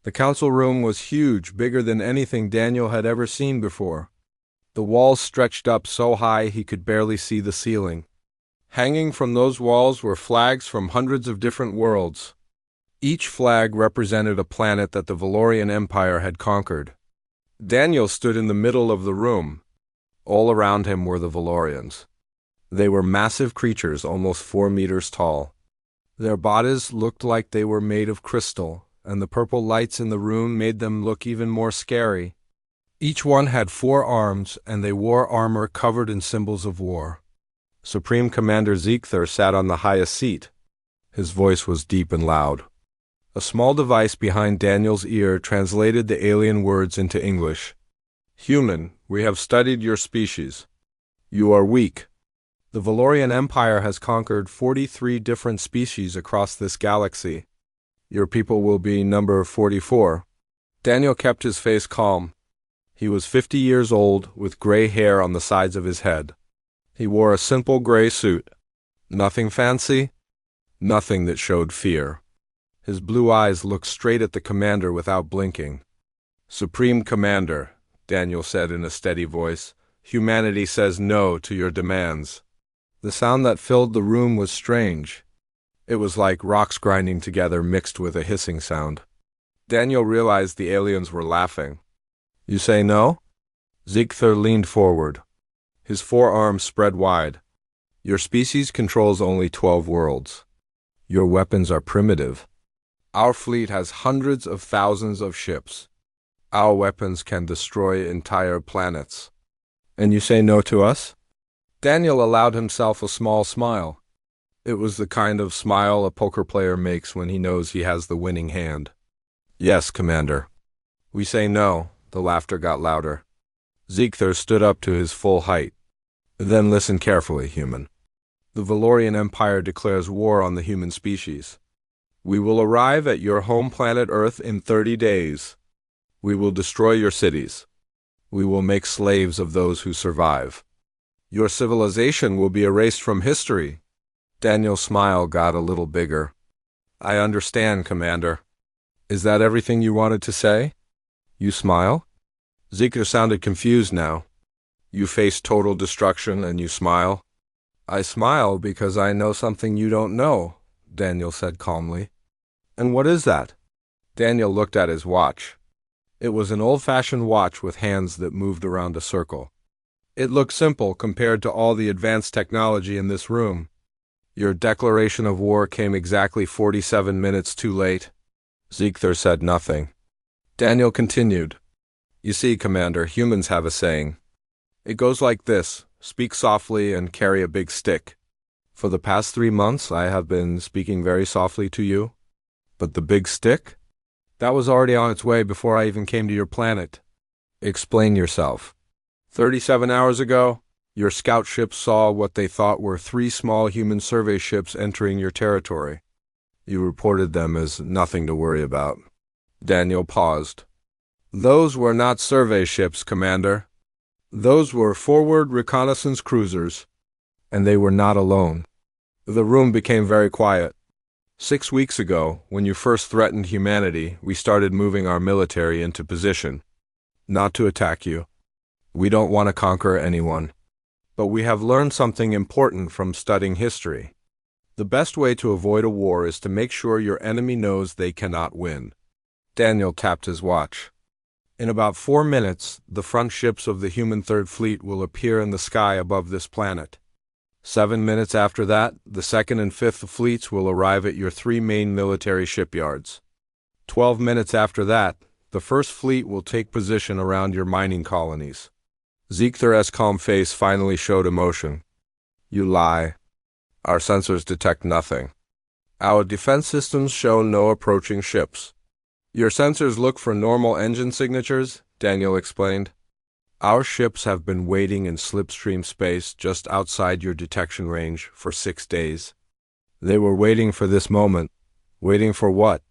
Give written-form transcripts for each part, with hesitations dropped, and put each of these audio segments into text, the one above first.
The council room was huge, bigger than anything Daniel had ever seen before. The walls stretched up so high he could barely see the ceiling. Hanging from those walls were flags from hundreds of different worlds. Each flag represented a planet that the Valorian Empire had conquered. Daniel stood in the middle of the room. All around him were the Valorians. They were massive creatures, almost 4 meters tall. Their bodies looked like they were made of crystal, and the purple lights in the room made them look even more scary. Each one had 4 arms, and they wore armor covered in symbols of war. Supreme Commander Ziegther sat on the highest seat. His voice was deep and loud. A small device behind Daniel's ear translated the alien words into English. "Human, we have studied your species. You are weak. The Valorian Empire has conquered 43 different species across this galaxy. Your people will be number 44. Daniel kept his face calm. He was 50 years old, with gray hair on the sides of his head. He wore a simple gray suit. Nothing fancy, nothing that showed fear. His blue eyes looked straight at the commander without blinking. "Supreme Commander," Daniel said in a steady voice, "humanity says no to your demands." The sound that filled the room was strange. It was like rocks grinding together mixed with a hissing sound. Daniel realized the aliens were laughing. "You say no?" Ziegther leaned forward. His forearms spread wide. "Your species controls only 12 worlds. Your weapons are primitive. Our fleet has hundreds of thousands of ships. Our weapons can destroy entire planets. And you say no to us?" Daniel allowed himself a small smile. It was the kind of smile a poker player makes when he knows he has the winning hand. "Yes, Commander." "We say no." The laughter got louder. Ziegther stood up to his full height. "Then listen carefully, human. The Valorian Empire declares war on the human species. We will arrive at your home planet Earth in 30 days. We will destroy your cities. We will make slaves of those who survive. Your civilization will be erased from history." Daniel's smile got a little bigger. "I understand, Commander. Is that everything you wanted to say? You smile?" Ziegther sounded confused now. "You face total destruction and you smile?" "I smile because I know something you don't know," Daniel said calmly. "And what is that?" Daniel looked at his watch. It was an old-fashioned watch with hands that moved around a circle. It looked simple compared to all the advanced technology in this room. "Your declaration of war came exactly 47 minutes too late." Ziegther said nothing. Daniel continued. "You see, Commander, humans have a saying. It goes like this: speak softly and carry a big stick. For the past 3 months I have been speaking very softly to you. But the big stick? That was already on its way before I even came to your planet. Explain yourself. 37 hours ago, your scout ships saw what they thought were 3 small human survey ships entering your territory. You reported them as nothing to worry about." Daniel paused. "Those were not survey ships, Commander. Those were forward reconnaissance cruisers. And they were not alone." The room became very quiet. 6 weeks ago, when you first threatened humanity, we started moving our military into position. Not to attack you. We don't want to conquer anyone. But we have learned something important from studying history. The best way to avoid a war is to make sure your enemy knows they cannot win. Daniel tapped his watch. "In about 4 minutes, the front ships of the human Third Fleet will appear in the sky above this planet. 7 minutes after that, the Second and Fifth Fleets will arrive at your 3 main military shipyards. 12 minutes after that, the First Fleet will take position around your mining colonies." Ziegther's calm face finally showed emotion. "You lie. Our sensors detect nothing. Our defense systems show no approaching ships." "Your sensors look for normal engine signatures," Daniel explained. "Our ships have been waiting in slipstream space just outside your detection range for 6 days. They were waiting for this moment. Waiting for what?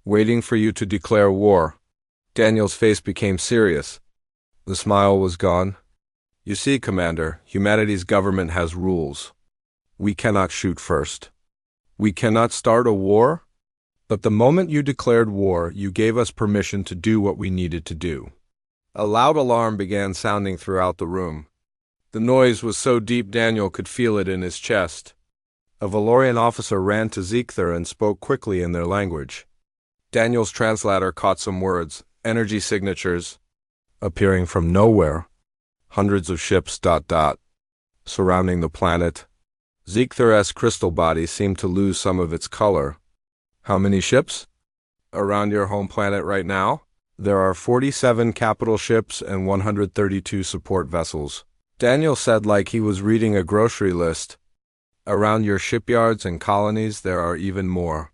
Waiting for you to declare war." Daniel's face became serious. The smile was gone. "You see, Commander, humanity's government has rules. We cannot shoot first. We cannot start a war. But the moment you declared war, you gave us permission to do what we needed to do. A loud alarm began sounding throughout the room. The noise was so deep Daniel could feel it in his chest. A Valorian officer ran to Ziegther and spoke quickly in their language. Daniel's translator caught some words, energy signatures, appearing from nowhere. Hundreds of ships, surrounding the planet. Ziegther's crystal body seemed to lose some of its color. How many ships? Around your home planet right now? There are 47 capital ships and 132 support vessels. Daniel said like he was reading a grocery list. Around your shipyards and colonies there are even more.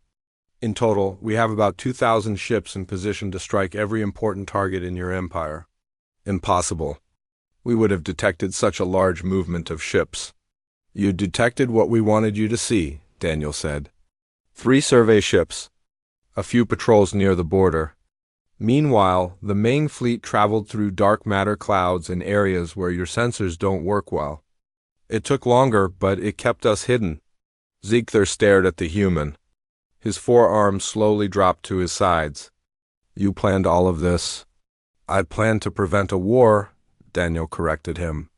In total, we have about 2,000 ships in position to strike every important target in your empire. Impossible. We would have detected such a large movement of ships. You detected what we wanted you to see, Daniel said. 3 survey ships. A few patrols near the border. Meanwhile, the main fleet traveled through dark matter clouds in areas where your sensors don't work well. It took longer, but it kept us hidden. Ziegther stared at the human. His forearms slowly dropped to his sides. You planned all of this? I planned to prevent a war, Daniel corrected him.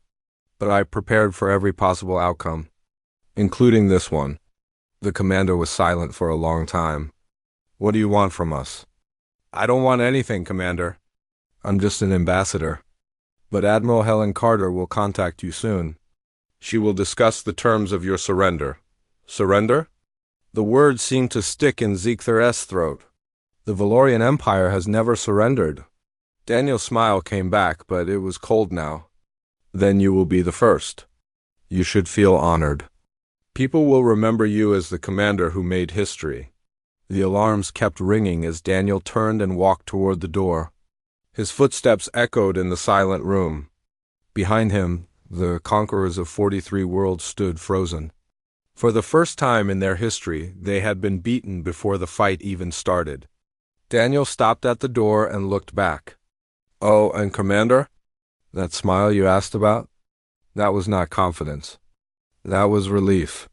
But I prepared for every possible outcome, including this one. The commander was silent for a long time. What do you want from us? I don't want anything, Commander. I'm just an ambassador. But Admiral Helen Carter will contact you soon. She will discuss the terms of your surrender. Surrender? The word seemed to stick in Ziegther's throat. The Valorian Empire has never surrendered. Daniel's smile came back, but it was cold now. Then you will be the first. You should feel honored. People will remember you as the commander who made history. The alarms kept ringing as Daniel turned and walked toward the door. His footsteps echoed in the silent room. Behind him, the conquerors of 43 worlds stood frozen. For the first time in their history, they had been beaten before the fight even started. Daniel stopped at the door and looked back. Oh, and Commander? That smile you asked about? That was not confidence. That was relief.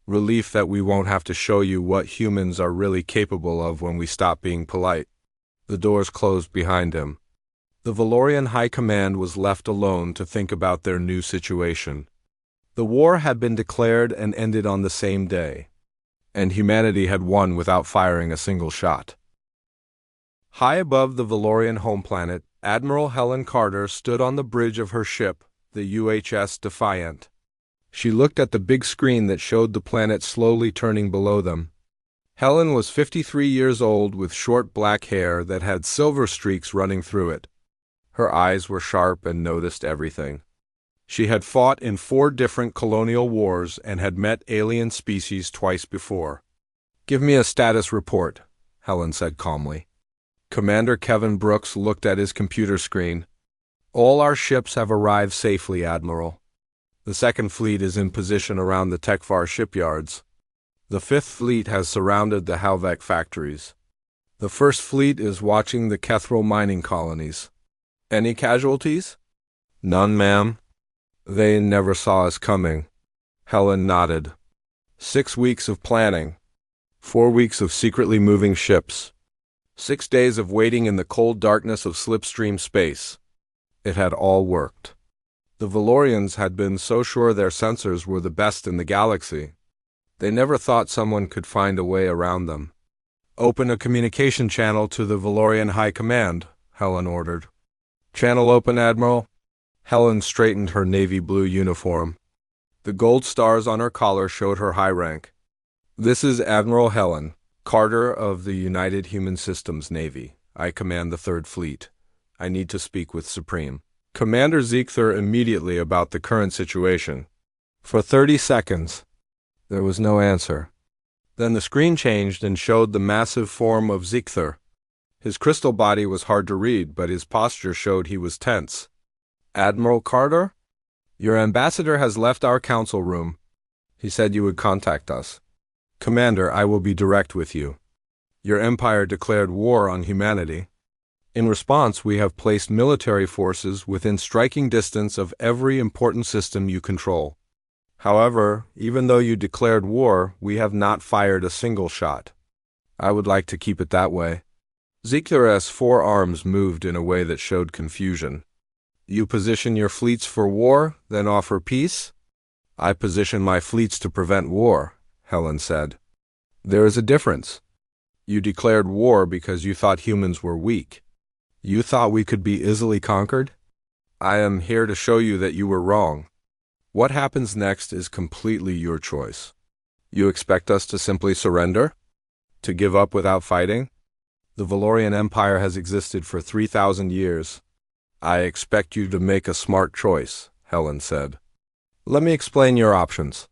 Relief that we won't have to show you what humans are really capable of when we stop being polite. The doors closed behind him. The Valorian High Command was left alone to think about their new situation. The war had been declared and ended on the same day, and humanity had won without firing a single shot. High above the Valorian home planet, Admiral Helen Carter stood on the bridge of her ship, the UHS Defiant. She looked at the big screen that showed the planet slowly turning below them. Helen was 53 years old with short black hair that had silver streaks running through it. Her eyes were sharp and noticed everything. She had fought in 4 different colonial wars and had met alien species twice before. Give me a status report, Helen said calmly. Commander Kevin Brooks looked at his computer screen. All our ships have arrived safely, Admiral. The Second Fleet is in position around the Tekvar shipyards. The Fifth Fleet has surrounded the Halvek factories. The First Fleet is watching the Kethril mining colonies. Any casualties? None, ma'am. They never saw us coming. Helen nodded. 6 weeks of planning. 4 weeks of secretly moving ships. 6 days of waiting in the cold darkness of slipstream space. It had all worked. The Valorians had been so sure their sensors were the best in the galaxy. They never thought someone could find a way around them. Open a communication channel to the Valorian High Command, Helen ordered. Channel open, Admiral. Helen straightened her navy blue uniform. The gold stars on her collar showed her high rank. This is Admiral Helen Carter of the United Human Systems Navy. I command the Third Fleet. I need to speak with Supreme Commander Ziegther immediately about the current situation. For 30 seconds, there was no answer. Then the screen changed and showed the massive form of Ziegther. His crystal body was hard to read, but his posture showed he was tense. Admiral Carter? Your ambassador has left our council room. He said you would contact us. Commander, I will be direct with you. Your empire declared war on humanity. In response, we have placed military forces within striking distance of every important system you control. However, even though you declared war, we have not fired a single shot. I would like to keep it that way. Ziegler's forearms moved in a way that showed confusion. You position your fleets for war, then offer peace? I position my fleets to prevent war, Helen said. There is a difference. You declared war because you thought humans were weak. You thought we could be easily conquered? I am here to show you that you were wrong. What happens next is completely your choice. You expect us to simply surrender? To give up without fighting? The Valorian Empire has existed for 3,000 years. I expect you to make a smart choice, Helen said. Let me explain your options.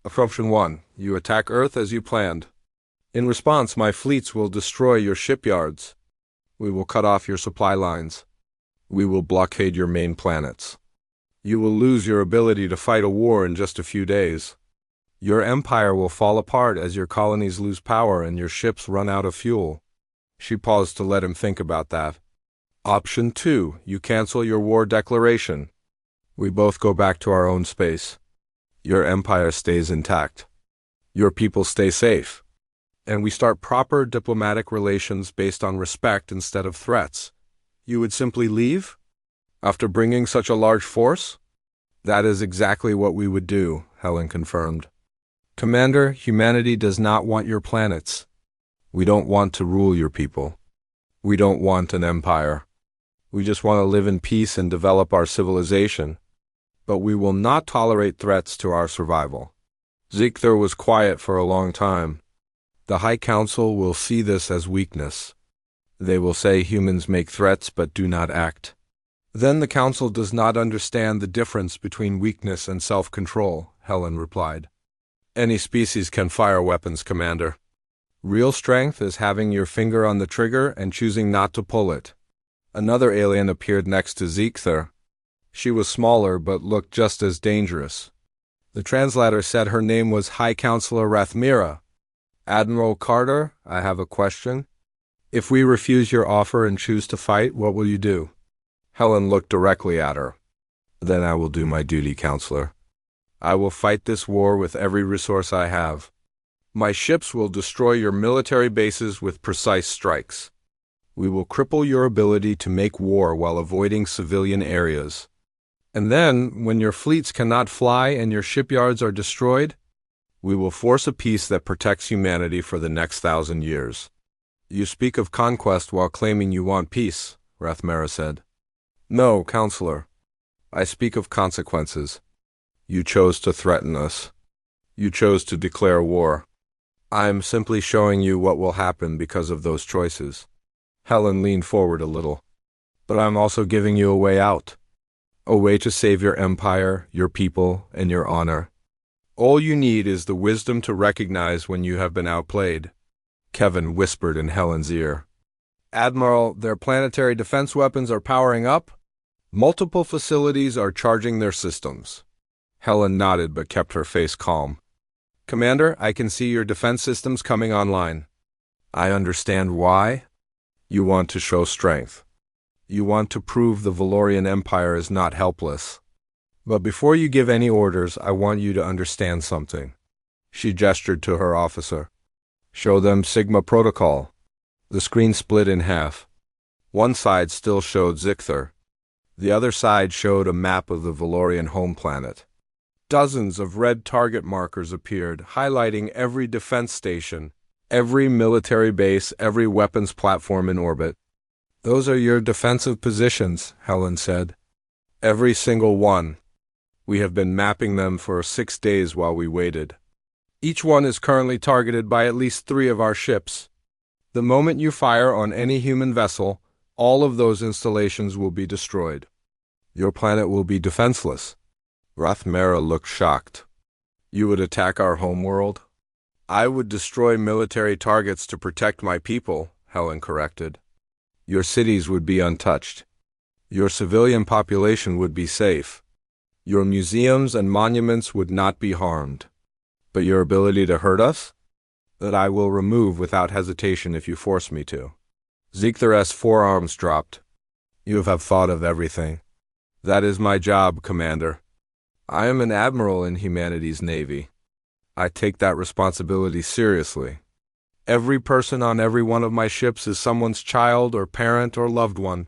Option 1. You attack Earth as you planned. In response, my fleets will destroy your shipyards. We will cut off your supply lines. We will blockade your main planets. You will lose your ability to fight a war in just a few days. Your empire will fall apart as your colonies lose power and your ships run out of fuel. She paused to let him think about that. Option 2. You cancel your war declaration. We both go back to our own space. Your empire stays intact. Your people stay safe. And we start proper diplomatic relations based on respect instead of threats. You would simply leave? After bringing such a large force? That is exactly what we would do, Helen confirmed. Commander, humanity does not want your planets. We don't want to rule your people. We don't want an empire. We just want to live in peace and develop our civilization. But we will not tolerate threats to our survival. Ziegler was quiet for a long time. The High Council will see this as weakness. They will say humans make threats but do not act. Then the Council does not understand the difference between weakness and self-control, Helen replied. Any species can fire weapons, Commander. Real strength is having your finger on the trigger and choosing not to pull it. Another alien appeared next to Ziegler. She was smaller but looked just as dangerous. The translator said her name was High Counselor Rathmira. Admiral Carter, I have a question. If we refuse your offer and choose to fight, what will you do? Helen looked directly at her. Then I will do my duty, Counselor. I will fight this war with every resource I have. My ships will destroy your military bases with precise strikes. We will cripple your ability to make war while avoiding civilian areas. And then, when your fleets cannot fly and your shipyards are destroyed, we will force a peace that protects humanity for the next 1,000 years. You speak of conquest while claiming you want peace, Rathmera said. No, Counselor. I speak of consequences. You chose to threaten us. You chose to declare war. I am simply showing you what will happen because of those choices. Helen leaned forward a little. But I'm also giving you a way out. A way to save your empire, your people, and your honor. All you need is the wisdom to recognize when you have been outplayed. Kevin whispered in Helen's ear. Admiral, their planetary defense weapons are powering up. Multiple facilities are charging their systems. Helen nodded but kept her face calm. Commander, I can see your defense systems coming online. I understand why. You want to show strength. You want to prove the Valorian Empire is not helpless. But before you give any orders, I want you to understand something. She gestured to her officer. Show them Sigma Protocol. The screen split in half. One side still showed Ziegler. The other side showed a map of the Valorian home planet. Dozens of red target markers appeared, highlighting every defense station, every military base, every weapons platform in orbit. Those are your defensive positions, Helen said. Every single one. We have been mapping them for 6 days while we waited. Each one is currently targeted by at least 3 of our ships. The moment you fire on any human vessel, all of those installations will be destroyed. Your planet will be defenseless. Rathmera looked shocked. You would attack our homeworld? I would destroy military targets to protect my people, Helen corrected. Your cities would be untouched. Your civilian population would be safe. Your museums and monuments would not be harmed. But your ability to hurt us? That I will remove without hesitation if you force me to. Ziegler's forearms dropped. You have thought of everything. That is my job, Commander. I am an admiral in humanity's navy. I take that responsibility seriously. Every person on every one of my ships is someone's child or parent or loved one.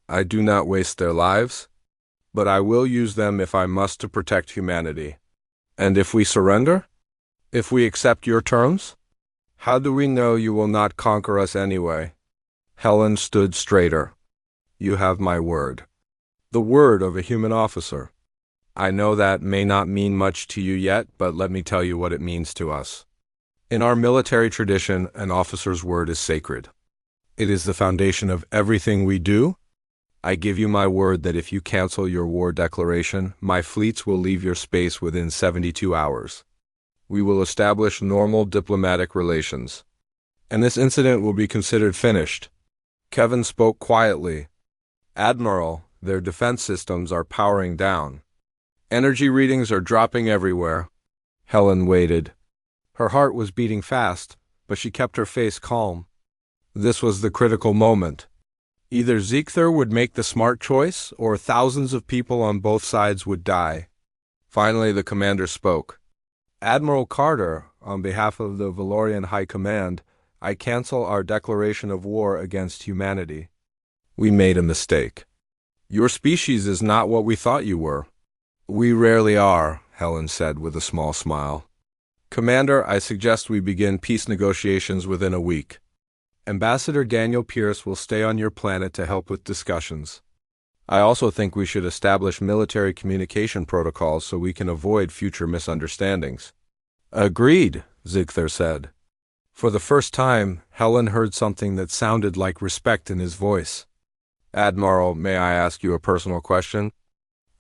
I do not waste their lives, but I will use them if I must to protect humanity. And if we surrender? If we accept your terms? How do we know you will not conquer us anyway? Helen stood straighter. You have my word. The word of a human officer. I know that may not mean much to you yet, but let me tell you what it means to us. In our military tradition, an officer's word is sacred. It is the foundation of everything we do. I give you my word that if you cancel your war declaration, my fleets will leave your space within 72 hours. We will establish normal diplomatic relations. And this incident will be considered finished. Kevin spoke quietly. Admiral, their defense systems are powering down. Energy readings are dropping everywhere. Helen waited. Her heart was beating fast, but she kept her face calm. This was the critical moment. Either Ziegther would make the smart choice, or thousands of people on both sides would die. Finally, the commander spoke. Admiral Carter, on behalf of the Valorian High Command, I cancel our declaration of war against humanity. We made a mistake. Your species is not what we thought you were. We rarely are, Helen said with a small smile. Commander, I suggest we begin peace negotiations within a week. Ambassador Daniel Pierce will stay on your planet to help with discussions. I also think we should establish military communication protocols so we can avoid future misunderstandings. Agreed, Ziegther said. For the first time, Helen heard something that sounded like respect in his voice. Admiral, may I ask you a personal question?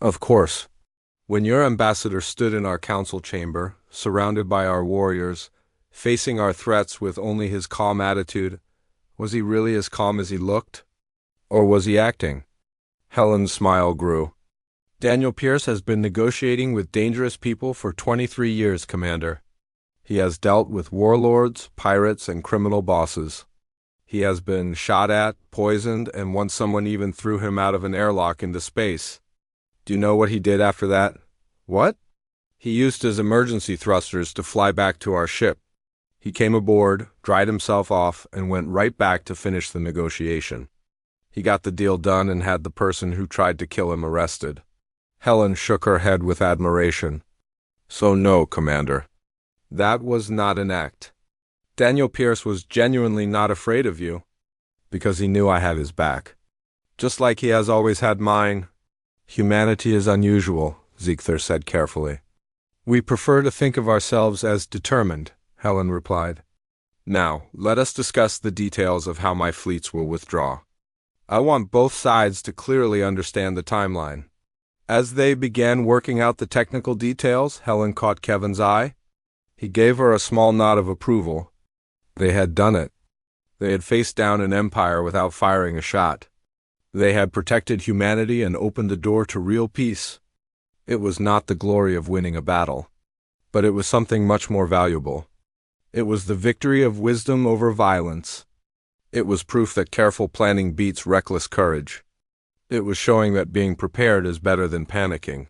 Of course. When your ambassador stood in our council chamber, surrounded by our warriors, facing our threats with only his calm attitude, was he really as calm as he looked? Or was he acting? Helen's smile grew. Daniel Pierce has been negotiating with dangerous people for 23 years, Commander. He has dealt with warlords, pirates, and criminal bosses. He has been shot at, poisoned, and once someone even threw him out of an airlock into space. Do you know what he did after that? What? He used his emergency thrusters to fly back to our ship. He came aboard, dried himself off, and went right back to finish the negotiation. He got the deal done and had the person who tried to kill him arrested. Helen shook her head with admiration. So no, Commander. That was not an act. Daniel Pierce was genuinely not afraid of you, because he knew I had his back. Just like he has always had mine. Humanity is unusual, Ziegther said carefully. We prefer to think of ourselves as determined, Helen replied. Now, let us discuss the details of how my fleets will withdraw. I want both sides to clearly understand the timeline. As they began working out the technical details, Helen caught Kevin's eye. He gave her a small nod of approval. They had done it. They had faced down an empire without firing a shot. They had protected humanity and opened the door to real peace. It was not the glory of winning a battle, but it was something much more valuable. It was the victory of wisdom over violence. It was proof that careful planning beats reckless courage. It was showing that being prepared is better than panicking.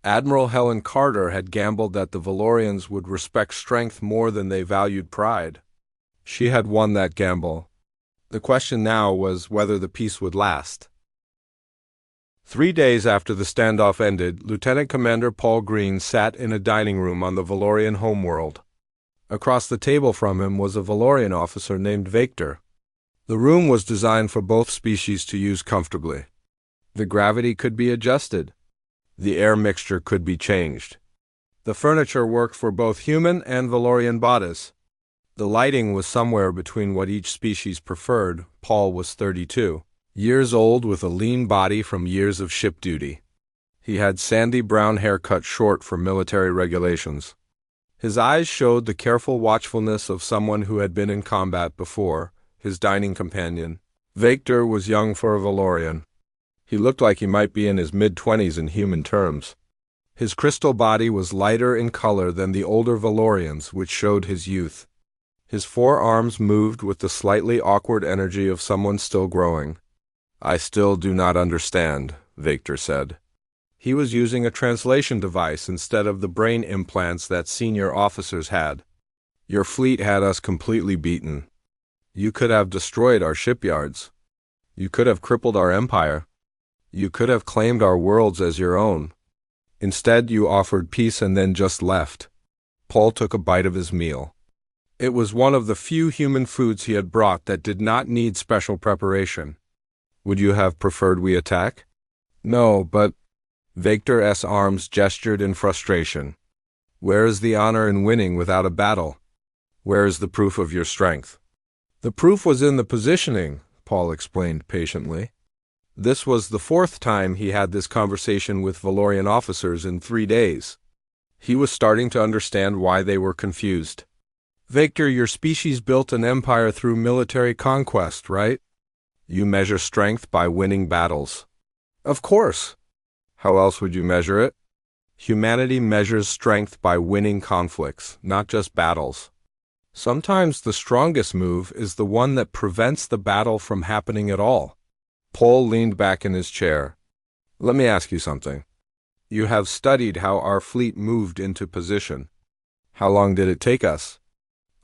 Admiral Helen Carter had gambled that the Valorians would respect strength more than they valued pride. She had won that gamble. The question now was whether the peace would last. 3 days after the standoff ended, Lieutenant Commander Paul Green sat in a dining room on the Valorian homeworld. Across the table from him was a Valorian officer named Victor. The room was designed for both species to use comfortably. The gravity could be adjusted. The air mixture could be changed. The furniture worked for both human and Valorian bodies. The lighting was somewhere between what each species preferred. Paul was 32 years old with a lean body from years of ship duty. He had sandy brown hair cut short for military regulations. His eyes showed the careful watchfulness of someone who had been in combat before. His dining companion, Victor, was young for a Valorian. He looked like he might be in his mid-20s in human terms. His crystal body was lighter in color than the older Valorians, which showed his youth. His forearms moved with the slightly awkward energy of someone still growing. I still do not understand, Victor said. He was using a translation device instead of the brain implants that senior officers had. Your fleet had us completely beaten. You could have destroyed our shipyards. You could have crippled our empire. You could have claimed our worlds as your own. Instead, you offered peace and then just left. Paul took a bite of his meal. It was one of the few human foods he had brought that did not need special preparation. Would you have preferred we attack? No, but Victor's arms gestured in frustration. Where is the honor in winning without a battle? Where is the proof of your strength? The proof was in the positioning, Paul explained patiently. This was the fourth time he had this conversation with Valorian officers in 3 days. He was starting to understand why they were confused. Victor, your species built an empire through military conquest, right? You measure strength by winning battles. Of course. How else would you measure it? Humanity measures strength by winning conflicts, not just battles. Sometimes the strongest move is the one that prevents the battle from happening at all. Paul leaned back in his chair. Let me ask you something. You have studied how our fleet moved into position. How long did it take us?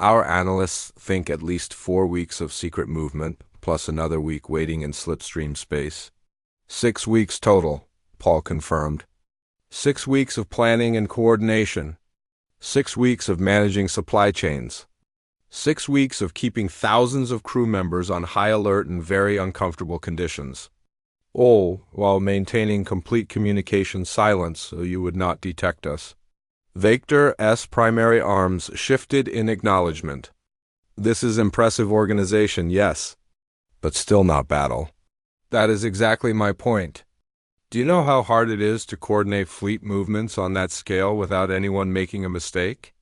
Our analysts think at least 4 weeks of secret movement, plus another week waiting in slipstream space. 6 weeks total, Paul confirmed. 6 weeks of planning and coordination. 6 weeks of managing supply chains. 6 weeks of keeping thousands of crew members on high alert in very uncomfortable conditions. All while maintaining complete communication silence so you would not detect us. Victor's primary arms shifted in acknowledgement. This is impressive organization, yes, but still not battle. That is exactly my point. Do you know how hard it is to coordinate fleet movements on that scale without anyone making a mistake?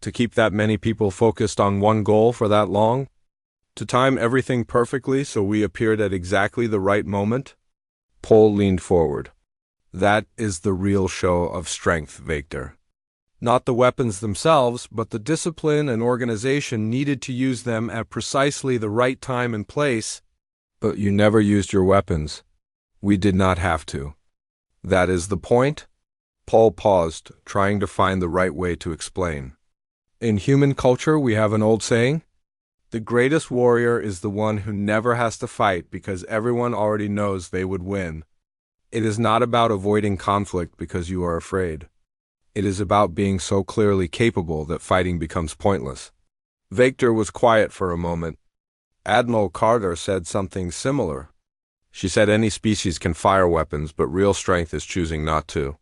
To keep that many people focused on one goal for that long? To time everything perfectly so we appeared at exactly the right moment? Paul leaned forward. That is the real show of strength, Victor. Not the weapons themselves, but the discipline and organization needed to use them at precisely the right time and place. But you never used your weapons. We did not have to. That is the point? Paul paused, trying to find the right way to explain. In human culture, we have an old saying. The greatest warrior is the one who never has to fight because everyone already knows they would win. It is not about avoiding conflict because you are afraid. It is about being so clearly capable that fighting becomes pointless. Victor was quiet for a moment. Admiral Carter said something similar. She said any species can fire weapons, but real strength is choosing not to.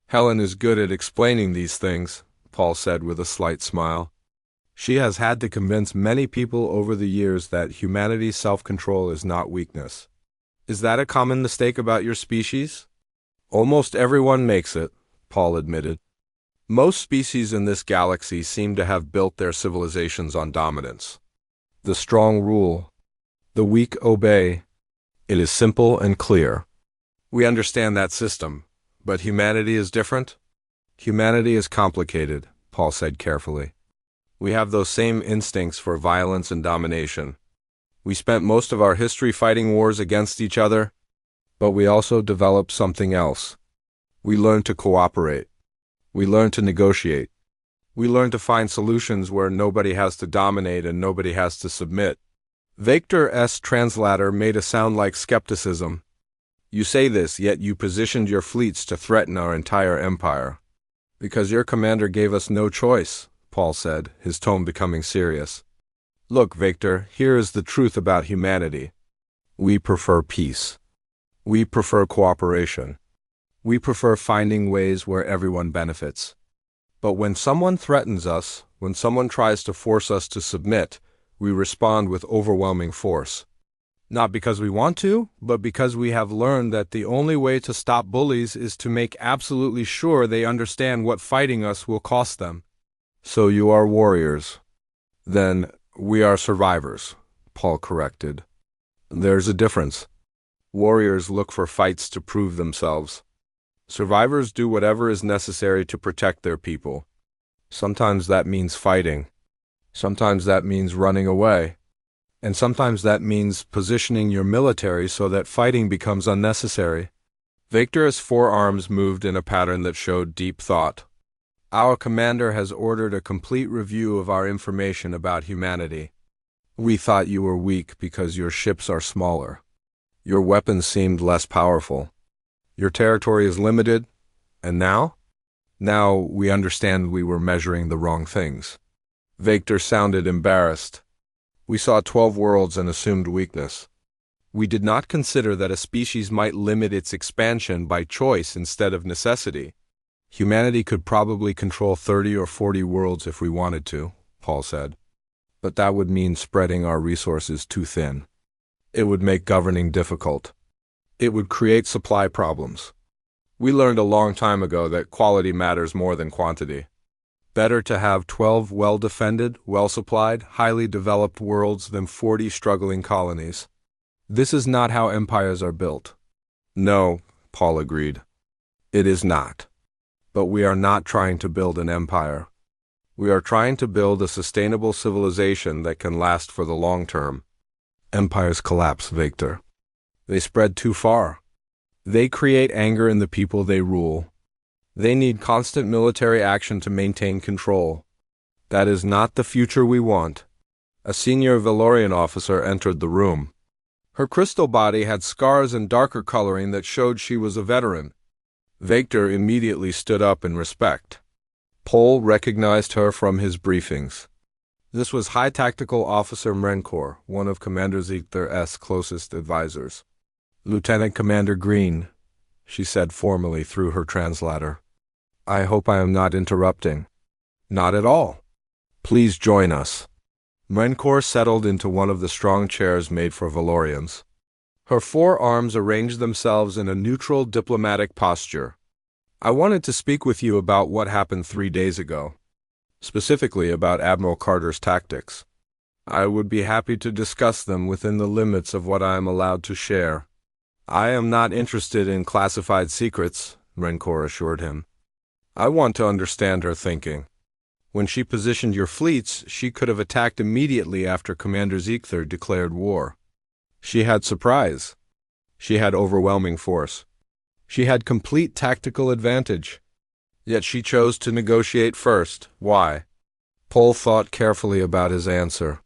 Helen is good at explaining these things, Paul said with a slight smile. She has had to convince many people over the years that humanity's self-control is not weakness. Is that a common mistake about your species? Almost everyone makes it, Paul admitted. Most species in this galaxy seem to have built their civilizations on dominance. The strong rule. The weak obey. It is simple and clear. We understand that system, but humanity is different? Humanity is complicated, Paul said carefully. We have those same instincts for violence and domination. We spent most of our history fighting wars against each other, but we also developed something else. We learned to cooperate. We learned to negotiate. We learned to find solutions where nobody has to dominate and nobody has to submit. Victor's translator made a sound like skepticism. You say this, yet you positioned your fleets to threaten our entire empire. Because your commander gave us no choice, Paul said, his tone becoming serious. Look, Victor, here is the truth about humanity. We prefer peace. We prefer cooperation. We prefer finding ways where everyone benefits. But when someone threatens us, when someone tries to force us to submit, we respond with overwhelming force. Not because we want to, but because we have learned that the only way to stop bullies is to make absolutely sure they understand what fighting us will cost them. So you are warriors. Then we are survivors, Paul corrected. There's a difference. Warriors look for fights to prove themselves. Survivors do whatever is necessary to protect their people. Sometimes that means fighting. Sometimes that means running away. And sometimes that means positioning your military so that fighting becomes unnecessary. Victor's forearms moved in a pattern that showed deep thought. Our commander has ordered a complete review of our information about humanity. We thought you were weak because your ships are smaller. Your weapons seemed less powerful. Your territory is limited, and now? Now we understand we were measuring the wrong things. Victor sounded embarrassed. We saw 12 worlds and assumed weakness. We did not consider that a species might limit its expansion by choice instead of necessity. Humanity could probably control 30 or 40 worlds if we wanted to, Paul said. But that would mean spreading our resources too thin. It would make governing difficult. It would create supply problems. We learned a long time ago that quality matters more than quantity. Better to have 12 well-defended, well-supplied, highly developed worlds than 40 struggling colonies. This is not how empires are built. No, Paul agreed. It is not. But we are not trying to build an empire. We are trying to build a sustainable civilization that can last for the long term. Empires collapse, Victor. They spread too far. They create anger in the people they rule. They need constant military action to maintain control. That is not the future we want. A senior Valorian officer entered the room. Her crystal body had scars and darker coloring that showed she was a veteran. Victor immediately stood up in respect. Paul recognized her from his briefings. This was High Tactical Officer Mrenkor, one of Commander Ziegler's closest advisors. Lieutenant Commander Green, she said formally through her translator. I hope I am not interrupting. Not at all. Please join us. Mrenkor settled into one of the strong chairs made for Valorians. Her forearms arranged themselves in a neutral diplomatic posture. I wanted to speak with you about what happened 3 days ago. Specifically about Admiral Carter's tactics. I would be happy to discuss them within the limits of what I am allowed to share. I am not interested in classified secrets, Mrenkor assured him. I want to understand her thinking. When she positioned your fleets, she could have attacked immediately after Commander Ziegler declared war. She had surprise. She had overwhelming force. She had complete tactical advantage. Yet she chose to negotiate first. Why? Paul thought carefully about his answer.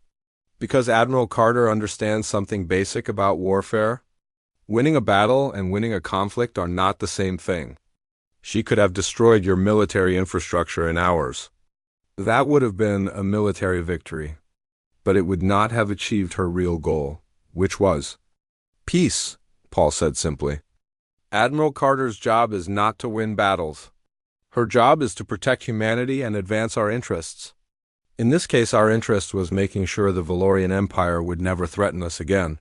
Because Admiral Carter understands something basic about warfare. Winning a battle and winning a conflict are not the same thing. She could have destroyed your military infrastructure in hours. That would have been a military victory. But it would not have achieved her real goal, which was peace, Paul said simply. Admiral Carter's job is not to win battles. Her job is to protect humanity and advance our interests. In this case, our interest was making sure the Valorian Empire would never threaten us again.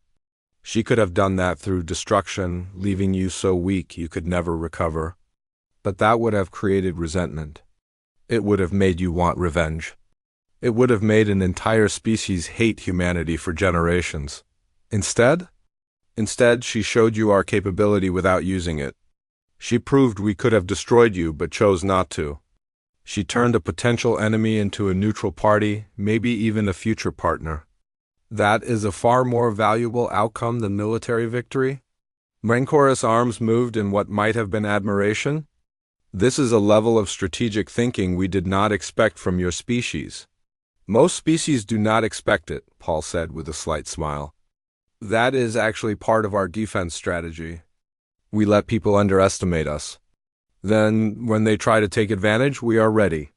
She could have done that through destruction, leaving you so weak you could never recover. But that would have created resentment. It would have made you want revenge. It would have made an entire species hate humanity for generations. Instead, she showed you our capability without using it. She proved we could have destroyed you, but chose not to. She turned a potential enemy into a neutral party, maybe even a future partner. That is a far more valuable outcome than military victory. Mrenkor's arms moved in what might have been admiration. This is a level of strategic thinking we did not expect from your species. Most species do not expect it, Paul said with a slight smile. That is actually part of our defense strategy. We let people underestimate us. Then, when they try to take advantage, we are ready.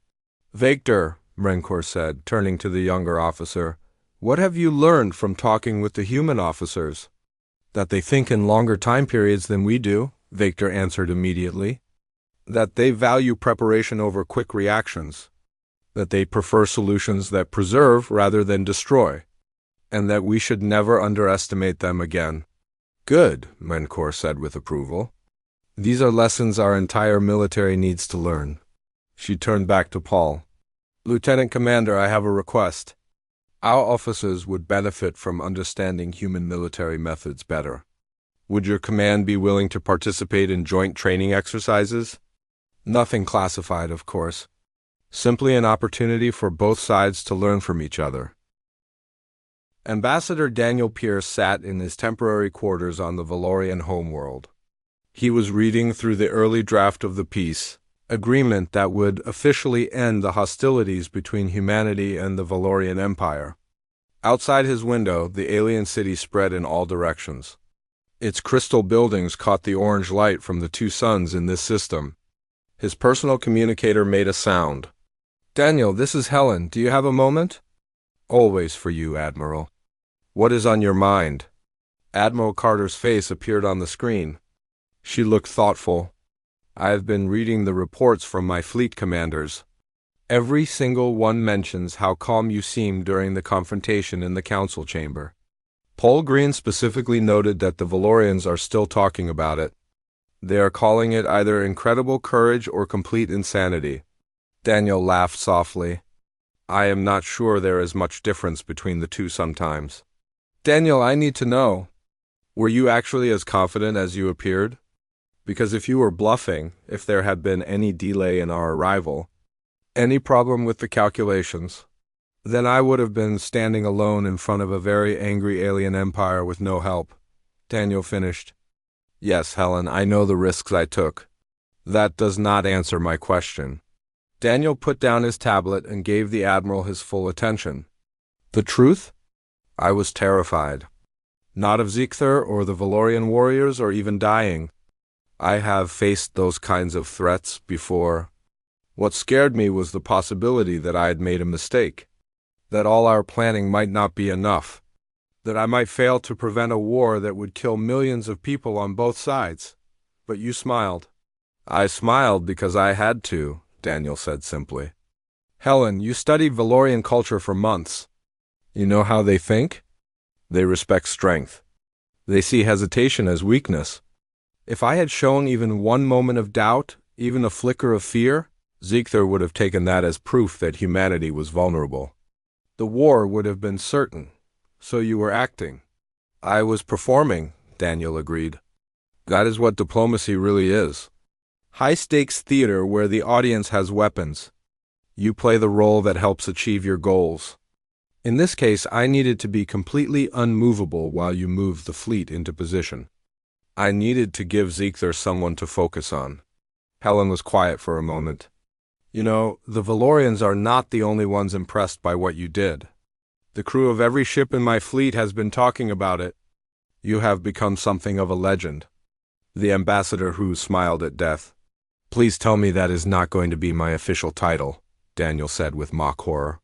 Victor, Mrenkor said, turning to the younger officer, what have you learned from talking with the human officers? That they think in longer time periods than we do, Victor answered immediately. That they value preparation over quick reactions. That they prefer solutions that preserve rather than destroy. And that we should never underestimate them again. Good, Mrenkor said with approval. These are lessons our entire military needs to learn. She turned back to Paul. Lieutenant Commander, I have a request. Our officers would benefit from understanding human military methods better. Would your command be willing to participate in joint training exercises? Nothing classified, of course. Simply an opportunity for both sides to learn from each other. Ambassador Daniel Pierce sat in his temporary quarters on the Valorian homeworld. He was reading through the early draft of the piece, agreement that would officially end the hostilities between humanity and the Valorian Empire. Outside his window, the alien city spread in all directions. Its crystal buildings caught the orange light from the two suns in this system. His personal communicator made a sound. "Daniel, this is Helen. Do you have a moment?" "Always for you, Admiral." "What is on your mind?" Admiral Carter's face appeared on the screen. She looked thoughtful. "I have been reading the reports from my fleet commanders. Every single one mentions how calm you seemed during the confrontation in the council chamber. Paul Green specifically noted that the Valorians are still talking about it. They are calling it either incredible courage or complete insanity." Daniel laughed softly. "I am not sure there is much difference between the two sometimes." "Daniel, I need to know. Were you actually as confident as you appeared? Because if you were bluffing, if there had been any delay in our arrival, any problem with the calculations, then I would have been standing alone in front of a very angry alien empire with no help," Daniel finished. "Yes, Helen, I know the risks I took. That does not answer my question." Daniel put down his tablet and gave the Admiral his full attention. "The truth? I was terrified. Not of Ziegther or the Valorian warriors or even dying. I have faced those kinds of threats before. What scared me was the possibility that I had made a mistake, that all our planning might not be enough, that I might fail to prevent a war that would kill millions of people on both sides. But you smiled." "I smiled because I had to," Daniel said simply. "Helen, you studied Valorian culture for months. You know how they think? They respect strength. They see hesitation as weakness. If I had shown even one moment of doubt, even a flicker of fear, Ziegther would have taken that as proof that humanity was vulnerable. The war would have been certain. So you were acting." "I was performing," Daniel agreed. "That is what diplomacy really is. High-stakes theater where the audience has weapons. You play the role that helps achieve your goals. In this case, I needed to be completely unmovable while you moved the fleet into position. I needed to give Ziegther someone to focus on." Helen was quiet for a moment. "You know, the Valorians are not the only ones impressed by what you did. The crew of every ship in my fleet has been talking about it. You have become something of a legend." The ambassador Hu smiled at death. "Please tell me that is not going to be my official title," Daniel said with mock horror.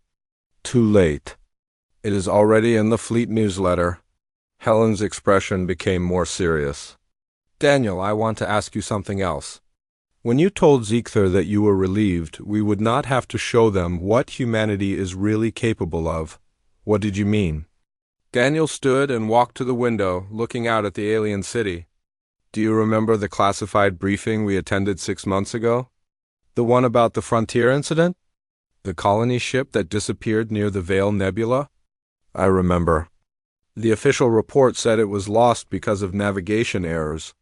"Too late. It is already in the fleet newsletter." Helen's expression became more serious. "Daniel, I want to ask you something else. When you told Ziegther that you were relieved, we would not have to show them what humanity is really capable of, what did you mean?" Daniel stood and walked to the window, looking out at the alien city. "Do you remember the classified briefing we attended 6 months ago? The one about the Frontier incident? The colony ship that disappeared near the Veil Nebula?" "I remember. The official report said it was lost because of navigation errors."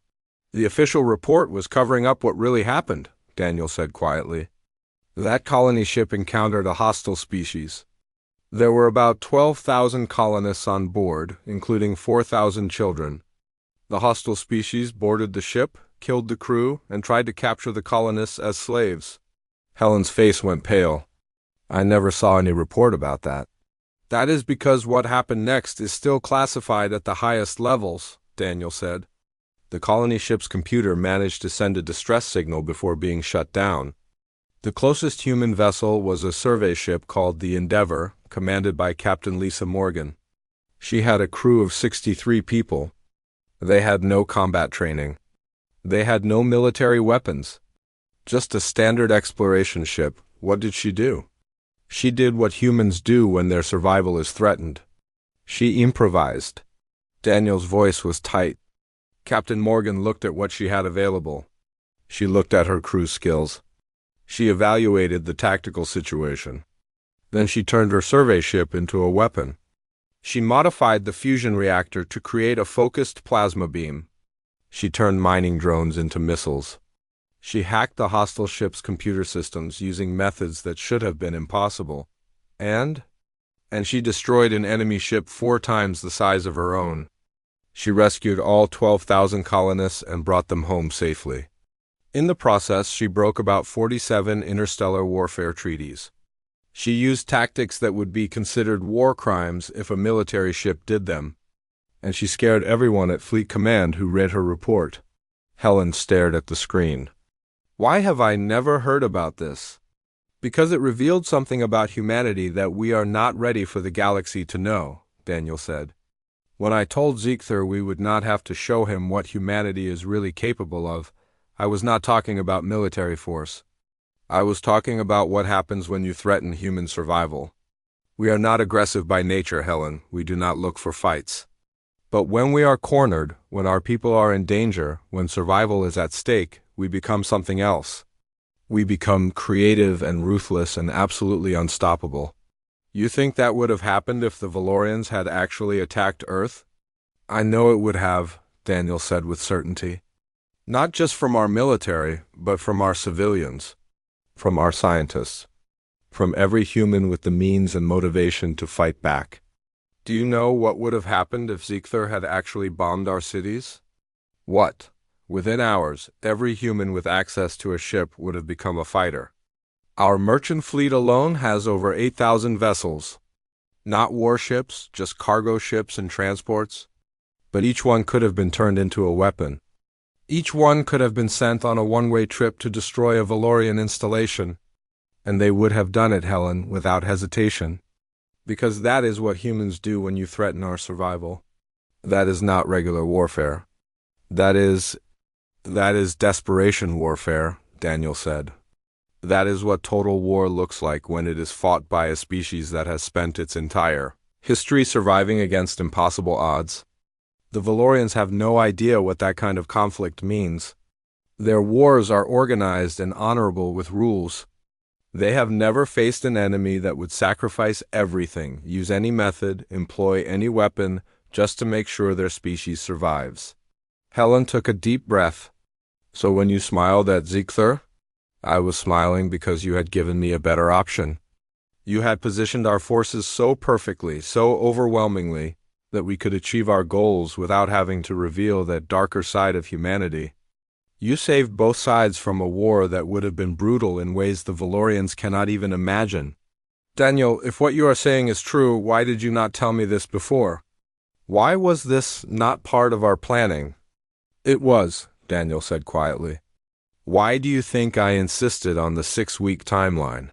"The official report was covering up what really happened," Daniel said quietly. "That colony ship encountered a hostile species. There were about 12,000 colonists on board, including 4,000 children. The hostile species boarded the ship, killed the crew, and tried to capture the colonists as slaves." Helen's face went pale. "I never saw any report about that." "That is because what happened next is still classified at the highest levels," Daniel said. "The colony ship's computer managed to send a distress signal before being shut down. The closest human vessel was a survey ship called the Endeavor, commanded by Captain Lisa Morgan. She had a crew of 63 people. They had no combat training. They had no military weapons. Just a standard exploration ship. What did she do? She did what humans do when their survival is threatened. She improvised." Daniel's voice was tight. Captain Morgan looked at what she had available. She looked at her crew skills. She evaluated the tactical situation. Then she turned her survey ship into a weapon. She modified the fusion reactor to create a focused plasma beam. She turned mining drones into missiles. She hacked the hostile ship's computer systems using methods that should have been impossible. And she destroyed an enemy ship 4 times the size of her own. She rescued all 12,000 colonists and brought them home safely. In the process, she broke about 47 interstellar warfare treaties. She used tactics that would be considered war crimes if a military ship did them, and she scared everyone at Fleet Command who read her report. Helen stared at the screen. Why have I never heard about this? Because it revealed something about humanity that we are not ready for the galaxy to know, Daniel said. When I told Ziegther we would not have to show him what humanity is really capable of, I was not talking about military force. I was talking about what happens when you threaten human survival. We are not aggressive by nature, Helen. We do not look for fights. But when we are cornered, when our people are in danger, when survival is at stake, we become something else. We become creative and ruthless and absolutely unstoppable. You think that would have happened if the Valorians had actually attacked Earth? I know it would have, Daniel said with certainty. Not just from our military, but from our civilians, from our scientists, from every human with the means and motivation to fight back. Do you know what would have happened if Ziegther had actually bombed our cities? What? Within hours, every human with access to a ship would have become a fighter. Our merchant fleet alone has over 8,000 vessels. Not warships, just cargo ships and transports. But each one could have been turned into a weapon. Each one could have been sent on a one-way trip to destroy a Valorian installation. And they would have done it, Helen, without hesitation. Because that is what humans do when you threaten our survival. That is not regular warfare. That is desperation warfare, Daniel said. That is what total war looks like when it is fought by a species that has spent its entire history surviving against impossible odds. The Valorians have no idea what that kind of conflict means. Their wars are organized and honorable with rules. They have never faced an enemy that would sacrifice everything, use any method, employ any weapon, just to make sure their species survives. Helen took a deep breath. So when you smiled at Ziegther, I was smiling because you had given me a better option. You had positioned our forces so perfectly, so overwhelmingly, that we could achieve our goals without having to reveal that darker side of humanity. You saved both sides from a war that would have been brutal in ways the Valorians cannot even imagine. Daniel, if what you are saying is true, why did you not tell me this before? Why was this not part of our planning? It was, Daniel said quietly. Why do you think I insisted on the 6-week timeline?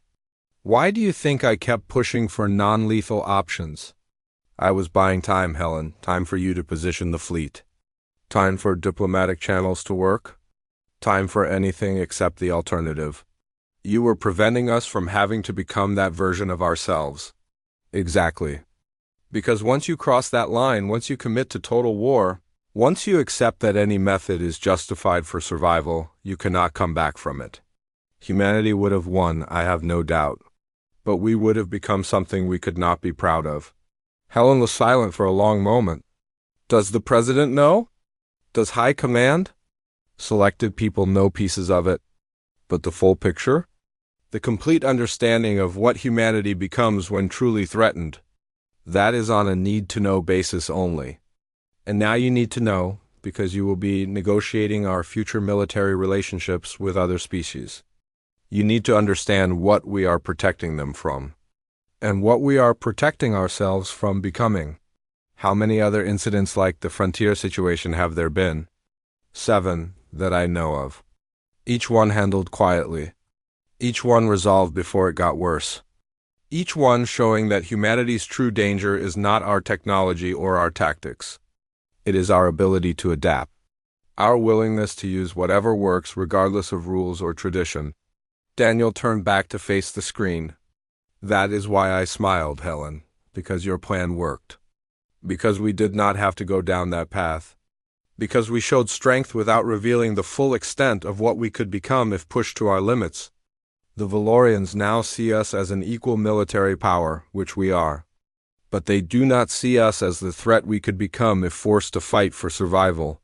Why do you think I kept pushing for non-lethal options? I was buying time, Helen, time for you to position the fleet. Time for diplomatic channels to work. Time for anything except the alternative. You were preventing us from having to become that version of ourselves. Exactly. Because once you cross that line, once you commit to total war, once you accept that any method is justified for survival, you cannot come back from it. Humanity would have won, I have no doubt. But we would have become something we could not be proud of. Helen was silent for a long moment. Does the president know? Does High Command? Selected people know pieces of it. But the full picture? The complete understanding of what humanity becomes when truly threatened. That is on a need-to-know basis only. And now you need to know, because you will be negotiating our future military relationships with other species. You need to understand what we are protecting them from, and what we are protecting ourselves from becoming. How many other incidents like the frontier situation have there been? 7, that I know of. Each one handled quietly. Each one resolved before it got worse. Each one showing that humanity's true danger is not our technology or our tactics. It is our ability to adapt. Our willingness to use whatever works regardless of rules or tradition. Daniel turned back to face the screen. That is why I smiled, Helen, because your plan worked. Because we did not have to go down that path. Because we showed strength without revealing the full extent of what we could become if pushed to our limits. The Valorians now see us as an equal military power, which we are. But they do not see us as the threat we could become if forced to fight for survival.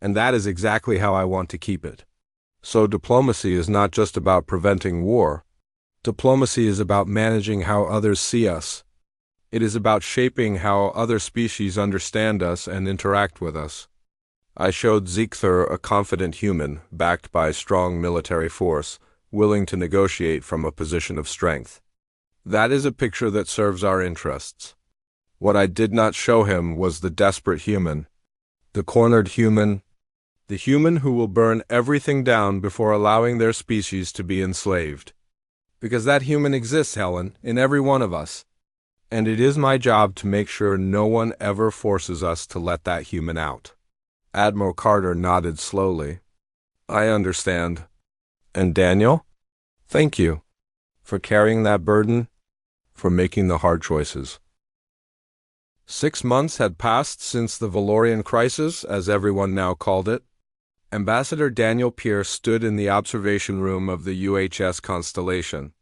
And that is exactly how I want to keep it. So diplomacy is not just about preventing war. Diplomacy is about managing how others see us. It is about shaping how other species understand us and interact with us. I showed Ziegther a confident human, backed by strong military force, willing to negotiate from a position of strength. That is a picture that serves our interests. What I did not show him was the desperate human, the cornered human, the human who will burn everything down before allowing their species to be enslaved. Because that human exists, Helen, in every one of us. And it is my job to make sure no one ever forces us to let that human out. Admiral Carter nodded slowly. I understand. And Daniel? Thank you. For carrying that burden, for making the hard choices. 6 months had passed since the Valorian crisis, as everyone now called it. Ambassador Daniel Pierce stood in the observation room of the UHS Constellation.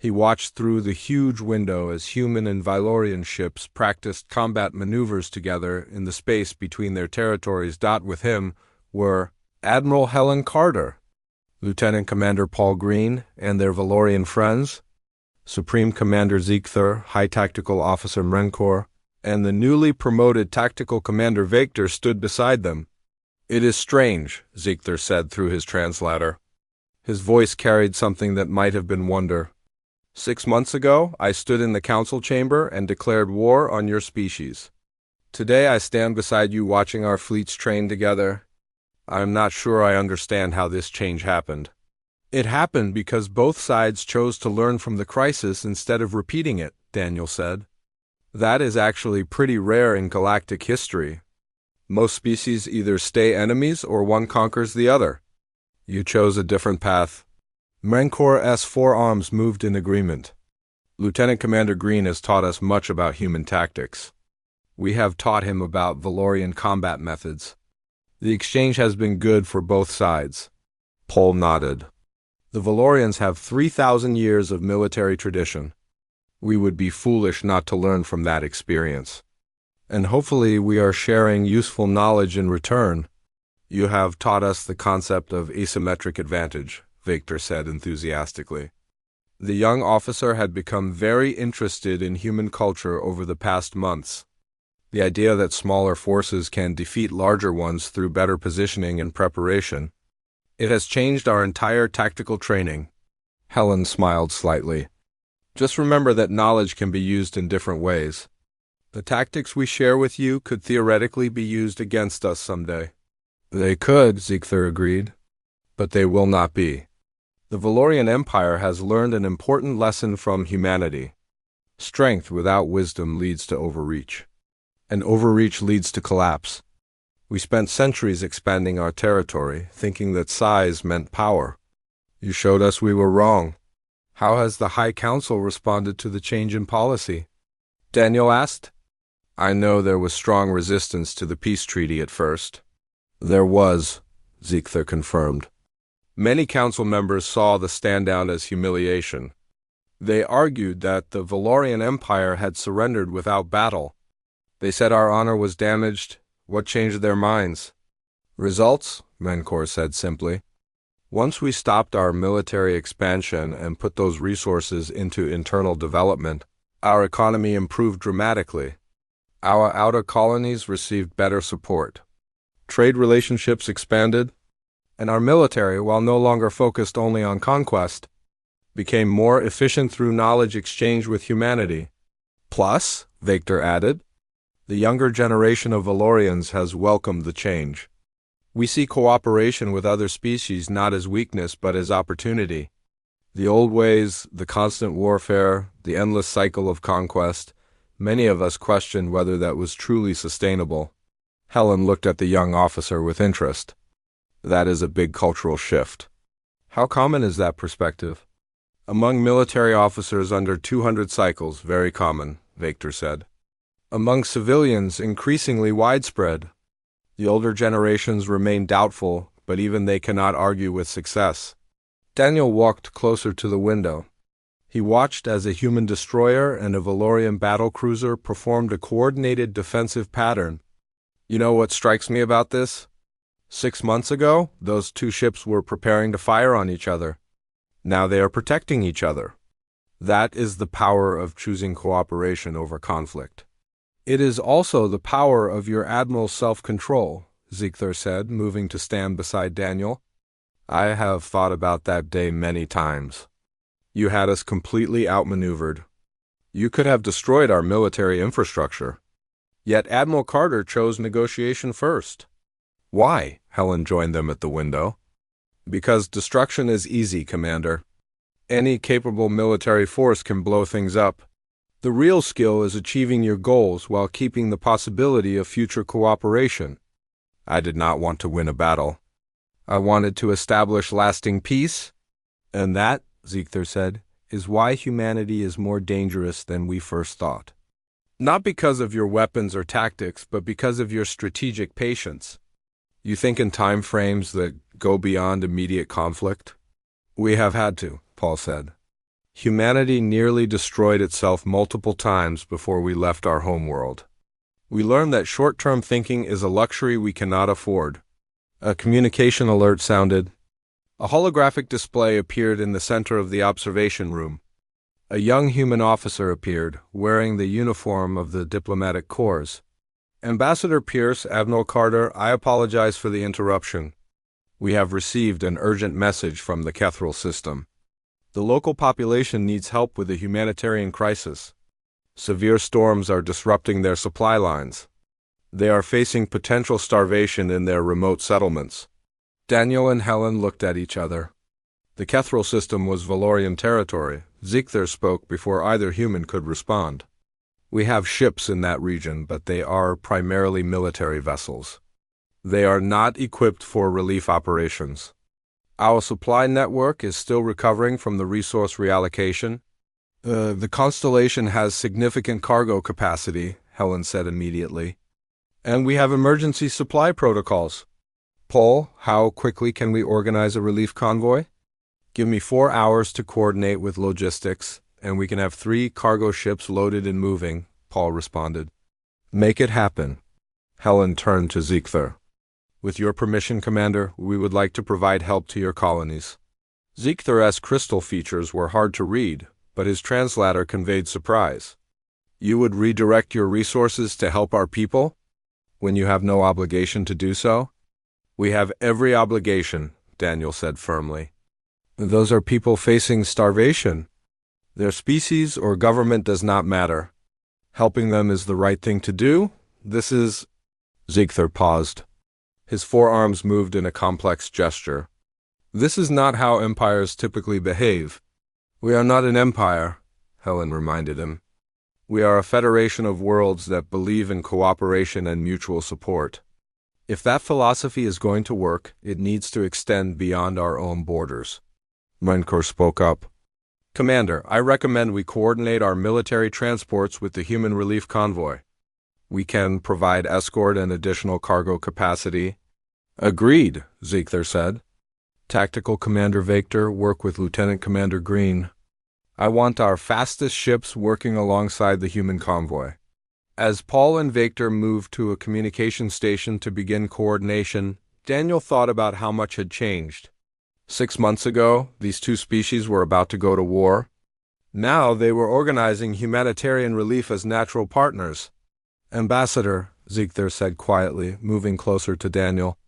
He watched through the huge window as human and Valorian ships practiced combat maneuvers together in the space between their territories. With him were Admiral Helen Carter, Lieutenant Commander Paul Green and their Valorian friends, Supreme Commander Ziegther, High Tactical Officer Mrenkor, and the newly promoted Tactical Commander Victor stood beside them. It is strange, Ziegther said through his translator. His voice carried something that might have been wonder. 6 months ago, I stood in the council chamber and declared war on your species. Today I stand beside you watching our fleets train together. I am not sure I understand how this change happened. It happened because both sides chose to learn from the crisis instead of repeating it, Daniel said. That is actually pretty rare in galactic history. Most species either stay enemies or one conquers the other. You chose a different path. Mrenkor's 4 arms moved in agreement. Lieutenant Commander Green has taught us much about human tactics. We have taught him about Valorian combat methods. The exchange has been good for both sides. Pol nodded. The Valorians have 3,000 years of military tradition. We would be foolish not to learn from that experience. And hopefully we are sharing useful knowledge in return. You have taught us the concept of asymmetric advantage, Victor said enthusiastically. The young officer had become very interested in human culture over the past months. The idea that smaller forces can defeat larger ones through better positioning and preparation. It has changed our entire tactical training. Helen smiled slightly. Just remember that knowledge can be used in different ways. The tactics we share with you could theoretically be used against us someday. They could, Ziegther agreed, but they will not be. The Valorian Empire has learned an important lesson from humanity. Strength without wisdom leads to overreach, and overreach leads to collapse. We spent centuries expanding our territory, thinking that size meant power. You showed us we were wrong. How has the High Council responded to the change in policy? Daniel asked. I know there was strong resistance to the peace treaty at first. There was, Ziegther confirmed. Many council members saw the stand-down as humiliation. They argued that the Valorian Empire had surrendered without battle. They said our honor was damaged. What changed their minds? Results, Mrenkor said simply. Once we stopped our military expansion and put those resources into internal development, our economy improved dramatically. Our outer colonies received better support. Trade relationships expanded, and our military, while no longer focused only on conquest, became more efficient through knowledge exchange with humanity. Plus, Victor added, the younger generation of Valorians has welcomed the change. We see cooperation with other species not as weakness but as opportunity. The old ways, the constant warfare, the endless cycle of conquest, many of us questioned whether that was truly sustainable. Helen looked at the young officer with interest. That is a big cultural shift. How common is that perspective? Among military officers under 200 cycles, very common, Victor said. Among civilians, increasingly widespread. The older generations remain doubtful, but even they cannot argue with success. Daniel walked closer to the window. He watched as a human destroyer and a Valorian battlecruiser performed a coordinated defensive pattern. You know what strikes me about this? 6 months ago, those 2 ships were preparing to fire on each other. Now they are protecting each other. That is the power of choosing cooperation over conflict. It is also the power of your admiral's self-control, Ziegler said, moving to stand beside Daniel. I have thought about that day many times. You had us completely outmaneuvered. You could have destroyed our military infrastructure. Yet Admiral Carter chose negotiation first. Why? Helen joined them at the window. Because destruction is easy, Commander. Any capable military force can blow things up. The real skill is achieving your goals while keeping the possibility of future cooperation. I did not want to win a battle. I wanted to establish lasting peace. And that, Ziegler said, is why humanity is more dangerous than we first thought. Not because of your weapons or tactics, but because of your strategic patience. You think in time frames that go beyond immediate conflict? We have had to, Paul said. Humanity nearly destroyed itself multiple times before we left our homeworld. We learned that short-term thinking is a luxury we cannot afford. A communication alert sounded. A holographic display appeared in the center of the observation room. A young human officer appeared, wearing the uniform of the diplomatic corps. Ambassador Pierce, Admiral Carter, I apologize for the interruption. We have received an urgent message from the Kethral system. The local population needs help with a humanitarian crisis. Severe storms are disrupting their supply lines. They are facing potential starvation in their remote settlements. Daniel and Helen looked at each other. The Kethral system was Valorian territory. Ziegler spoke before either human could respond. We have ships in that region, but they are primarily military vessels. They are not equipped for relief operations. Our supply network is still recovering from the resource reallocation. The Constellation has significant cargo capacity, Helen said immediately. And we have emergency supply protocols. Paul, how quickly can we organize a relief convoy? Give me 4 hours to coordinate with logistics, and we can have 3 cargo ships loaded and moving, Paul responded. Make it happen. Helen turned to Ziegler. With your permission, Commander, we would like to provide help to your colonies. Ziegler's crystal features were hard to read, but his translator conveyed surprise. You would redirect your resources to help our people? When you have no obligation to do so? We have every obligation, Daniel said firmly. Those are people facing starvation. Their species or government does not matter. Helping them is the right thing to do. This is... Ziegler paused. His forearms moved in a complex gesture. This is not how empires typically behave. We are not an empire, Helen reminded him. We are a federation of worlds that believe in cooperation and mutual support. If that philosophy is going to work, it needs to extend beyond our own borders. Menkor spoke up. Commander, I recommend we coordinate our military transports with the human relief convoy. We can provide escort and additional cargo capacity. Agreed, Ziegler said. Tactical Commander Victor, work with Lieutenant Commander Green. I want our fastest ships working alongside the human convoy. As Paul and Victor moved to a communication station to begin coordination, Daniel thought about how much had changed. 6 months ago, these two species were about to go to war. Now they were organizing humanitarian relief as natural partners. Ambassador, Ziegler said quietly, moving closer to Daniel.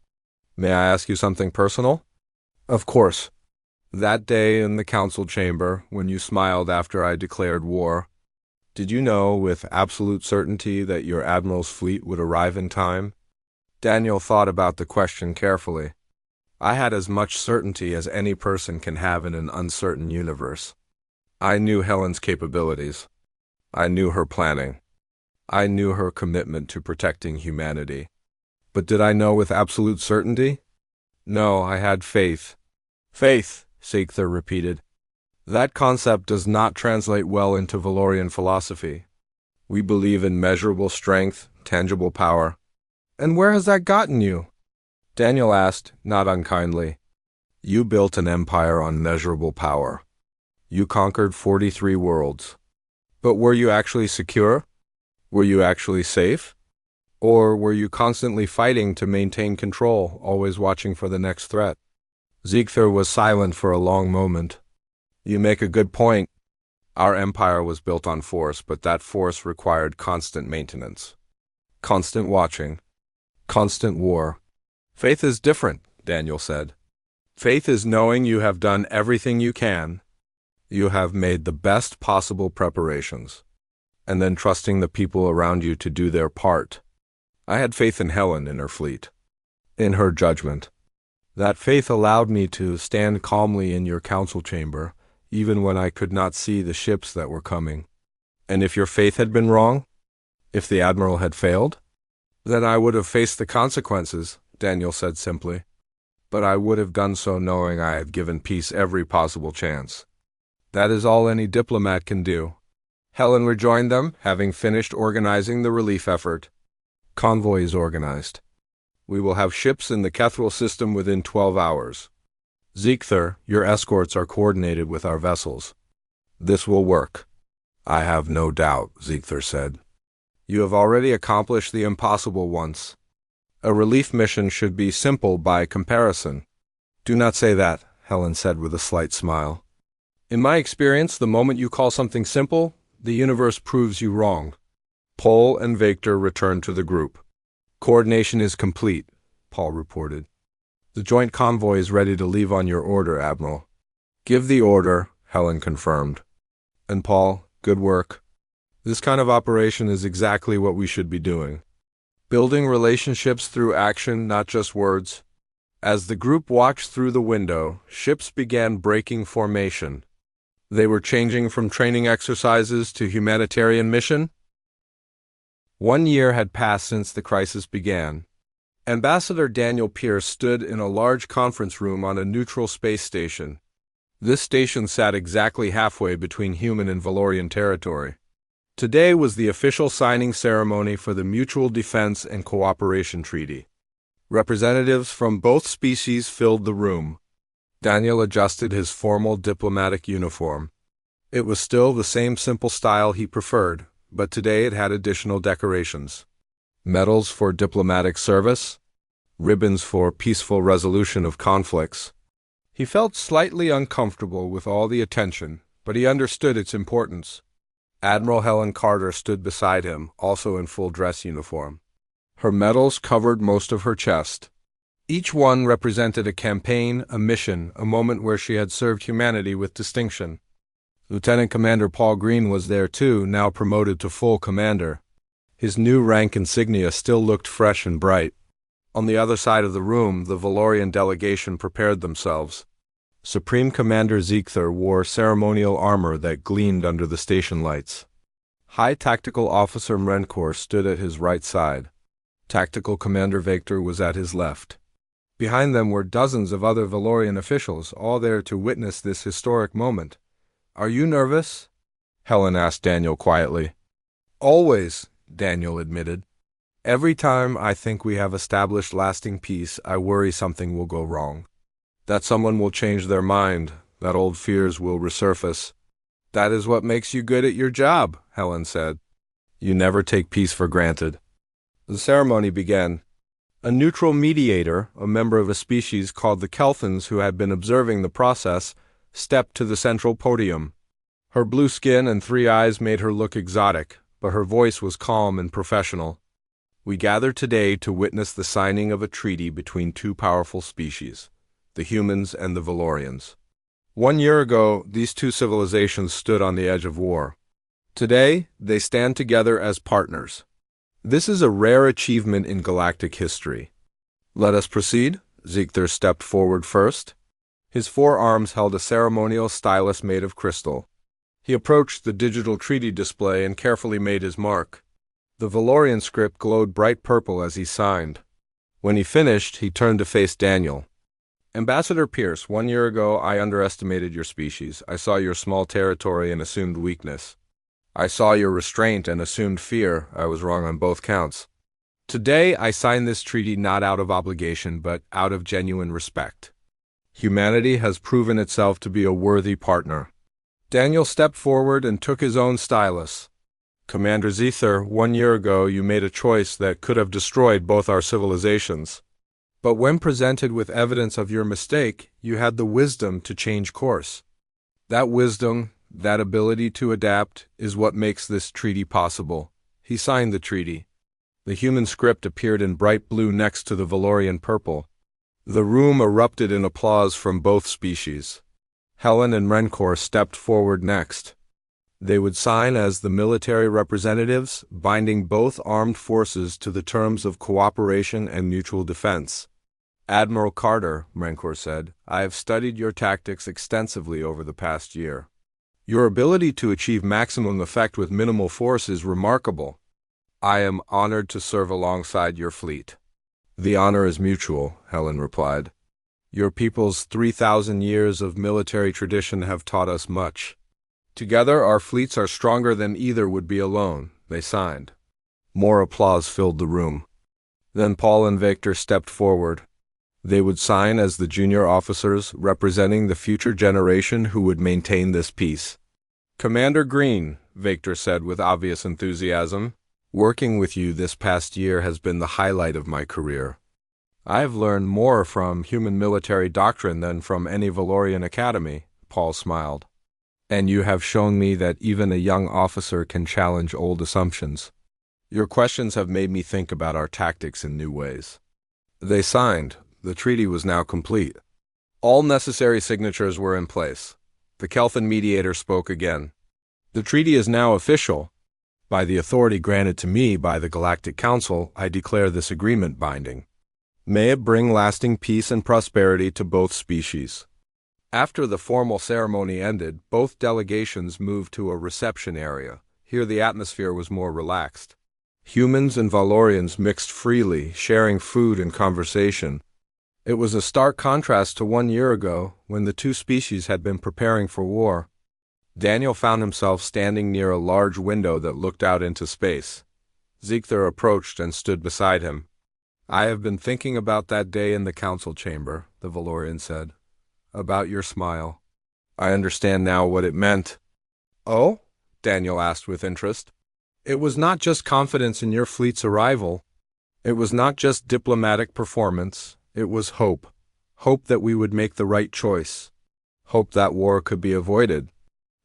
May I ask you something personal? Of course. That day in the council chamber, when you smiled after I declared war, did you know with absolute certainty that your admiral's fleet would arrive in time? Daniel thought about the question carefully. I had as much certainty as any person can have in an uncertain universe. I knew Helen's capabilities. I knew her planning. I knew her commitment to protecting humanity. But did I know with absolute certainty? No, I had faith. Faith, Ziegler repeated. That concept does not translate well into Valorian philosophy. We believe in measurable strength, tangible power. And where has that gotten you? Daniel asked, not unkindly. You built an empire on measurable power. You conquered 43 worlds. But were you actually secure? Were you actually safe? Or were you constantly fighting to maintain control, always watching for the next threat? Ziegler was silent for a long moment. You make a good point. Our empire was built on force, but that force required constant maintenance. Constant watching. Constant war. Faith is different, Daniel said. Faith is knowing you have done everything you can, you have made the best possible preparations, and then trusting the people around you to do their part. I had faith in Helen in her fleet, in her judgment. That faith allowed me to stand calmly in your council chamber, even when I could not see the ships that were coming. And if your faith had been wrong, if the admiral had failed, then I would have faced the consequences, Daniel said simply. But I would have done so knowing I had given peace every possible chance. That is all any diplomat can do. Helen rejoined them, having finished organizing the relief effort. Convoy is organized. We will have ships in the Kethral system within 12 hours. Ziegther, your escorts are coordinated with our vessels. This will work. I have no doubt, Ziegther said. You have already accomplished the impossible once. A relief mission should be simple by comparison. Do not say that, Helen said with a slight smile. In my experience, the moment you call something simple, the universe proves you wrong. Paul and Victor returned to the group. Coordination is complete, Paul reported. The joint convoy is ready to leave on your order, Admiral. Give the order, Helen confirmed. And Paul, good work. This kind of operation is exactly what we should be doing. Building relationships through action, not just words. As the group watched through the window, ships began breaking formation. They were changing from training exercises to humanitarian mission. 1 year had passed since the crisis began. Ambassador Daniel Pierce stood in a large conference room on a neutral space station. This station sat exactly halfway between human and Valorian territory. Today was the official signing ceremony for the Mutual Defense and Cooperation Treaty. Representatives from both species filled the room. Daniel adjusted his formal diplomatic uniform. It was still the same simple style he preferred, but today it had additional decorations. Medals for diplomatic service, ribbons for peaceful resolution of conflicts. He felt slightly uncomfortable with all the attention, but he understood its importance. Admiral Helen Carter stood beside him, also in full dress uniform. Her medals covered most of her chest. Each one represented a campaign, a mission, a moment where she had served humanity with distinction. Lieutenant Commander Paul Green was there too, now promoted to full commander. His new rank insignia still looked fresh and bright. On the other side of the room, the Valorian delegation prepared themselves. Supreme Commander Ziegther wore ceremonial armor that gleamed under the station lights. High Tactical Officer Mrenkor stood at his right side. Tactical Commander Victor was at his left. Behind them were dozens of other Valorian officials, all there to witness this historic moment. "Are you nervous?" Helen asked Daniel quietly. "Always," Daniel admitted. "Every time I think we have established lasting peace, I worry something will go wrong. That someone will change their mind, that old fears will resurface." "That is what makes you good at your job," Helen said. "You never take peace for granted." The ceremony began. A neutral mediator, a member of a species called the Kelthans who had been observing the process, stepped to the central podium. Her blue skin and 3 eyes made her look exotic, but her voice was calm and professional. "We gather today to witness the signing of a treaty between two powerful species, the humans and the Valorians. 1 year ago, these two civilizations stood on the edge of war. Today, they stand together as partners. This is a rare achievement in galactic history. Let us proceed." Ziegther stepped forward first. His 4 arms held a ceremonial stylus made of crystal. He approached the digital treaty display and carefully made his mark. The Valorian script glowed bright purple as he signed. When he finished, he turned to face Daniel. "Ambassador Pierce, 1 year ago I underestimated your species. I saw your small territory and assumed weakness. I saw your restraint and assumed fear. I was wrong on both counts. Today I sign this treaty not out of obligation, but out of genuine respect. Humanity has proven itself to be a worthy partner." Daniel stepped forward and took his own stylus. "Commander Ziegther, 1 year ago you made a choice that could have destroyed both our civilizations. But when presented with evidence of your mistake, you had the wisdom to change course. That wisdom, that ability to adapt, is what makes this treaty possible." He signed the treaty. The human script appeared in bright blue next to the Valorian purple. The room erupted in applause from both species. Helen and Rencor stepped forward next. They would sign as the military representatives, binding both armed forces to the terms of cooperation and mutual defense. Admiral Carter, Rencor said, I have studied your tactics extensively over the past year. Your ability to achieve maximum effect with minimal force is remarkable. I am honored to serve alongside your fleet. The honor is mutual, Helen replied. Your people's 3,000 years of military tradition have taught us much. Together our fleets are stronger than either would be alone, they signed. More applause filled the room. Then Paul and Victor stepped forward. They would sign as the junior officers representing the future generation who would maintain this peace. Commander Green, Victor said with obvious enthusiasm, working with you this past year has been the highlight of my career. I have learned more from human military doctrine than from any Valorian academy, Paul smiled. And you have shown me that even a young officer can challenge old assumptions. Your questions have made me think about our tactics in new ways. They signed. The treaty was now complete. All necessary signatures were in place. The Kelthan mediator spoke again. The treaty is now official. By the authority granted to me by the Galactic Council, I declare this agreement binding. May it bring lasting peace and prosperity to both species. After the formal ceremony ended, both delegations moved to a reception area. Here the atmosphere was more relaxed. Humans and Valorians mixed freely, sharing food and conversation. It was a stark contrast to 1 year ago, when the two species had been preparing for war. Daniel found himself standing near a large window that looked out into space. Ziegther approached and stood beside him. I have been thinking about that day in the council chamber, the Valorian said. About your smile. I understand now what it meant. Oh? Daniel asked with interest. It was not just confidence in your fleet's arrival. It was not just diplomatic performance. It was hope. Hope that we would make the right choice. Hope that war could be avoided.